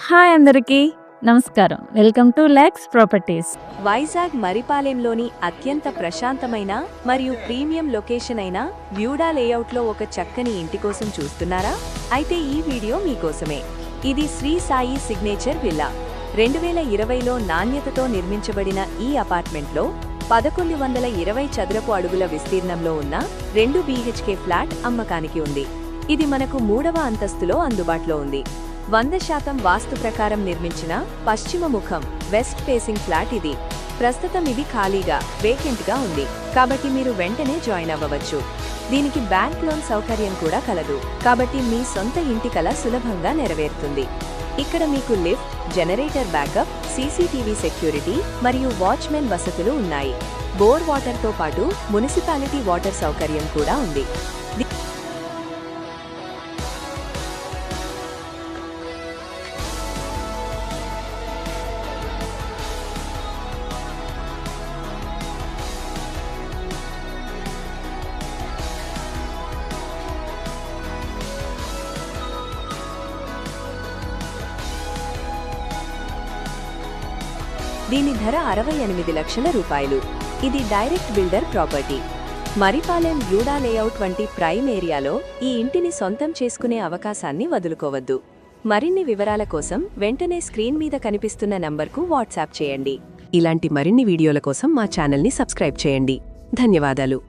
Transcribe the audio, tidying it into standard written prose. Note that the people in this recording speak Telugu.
హాయ్ అందరికీ నమస్కారం. Welcome to Lex properties. Vizag మరిపాలెంలోని అత్యంత ప్రశాంతమైన మరియు ప్రీమియం లొకేషన్ అయిన వ్యూడా లేఅవుట్లో ఒక చక్కని ఇంటి కోసం చూస్తున్నారా? అయితే ఈ వీడియో మీకోసమే. ఇది శ్రీ సాయి సిగ్నేచర్ విల్లా. 2020లో నాణ్యతతో నిర్మించబడిన ఈ అపార్ట్మెంట్లో 1120 చదరపు అడుగుల విస్తీర్ణంలో ఉన్న 2 BHK ఫ్లాట్ అమ్మకానికి ఉంది. ఇది మనకు 3వ అంతస్తులో అందుబాటులో ఉంది. 100% వాస్తు ప్రకారం నిర్మించిన పశ్చిమ ముఖం వెస్ట్ ఫేసింగ్ ఫ్లాట్ ఇది. ప్రస్తుతం ఇది ఖాళీగా వేకెంట్గా ఉంది, కాబట్టి మీరు వెంటనే జాయిన్ అవ్వవచ్చు. దీనికి బ్యాంక్ లోన్ సౌకర్యం కూడా కలదు, కాబట్టి మీ సొంత ఇంటి కల సులభంగా నెరవేరుతుంది. ఇక్కడ మీకు lift, generator backup, CCTV security మరియు వాచ్మెన్ వసతులు ఉన్నాయి. బోర్ వాటర్తో పాటు మున్సిపాలిటీ వాటర్ సౌకర్యం కూడా ఉంది. దీని ధర 68 లక్షల రూపాయలు. ఇది direct builder property. Marripalem VUDA layout వంటి ప్రైమ్ ఏరియాలో ఈ ఇంటిని సొంతం చేసుకునే అవకాశాన్ని వదులుకోవద్దు. మరిన్ని వివరాల కోసం వెంటనే స్క్రీన్ మీద కనిపిస్తున్న నంబర్కు వాట్సాప్ చేయండి. ఇలాంటి మరిన్ని వీడియోల కోసం మా ఛానల్ని సబ్స్క్రైబ్ చేయండి. ధన్యవాదాలు.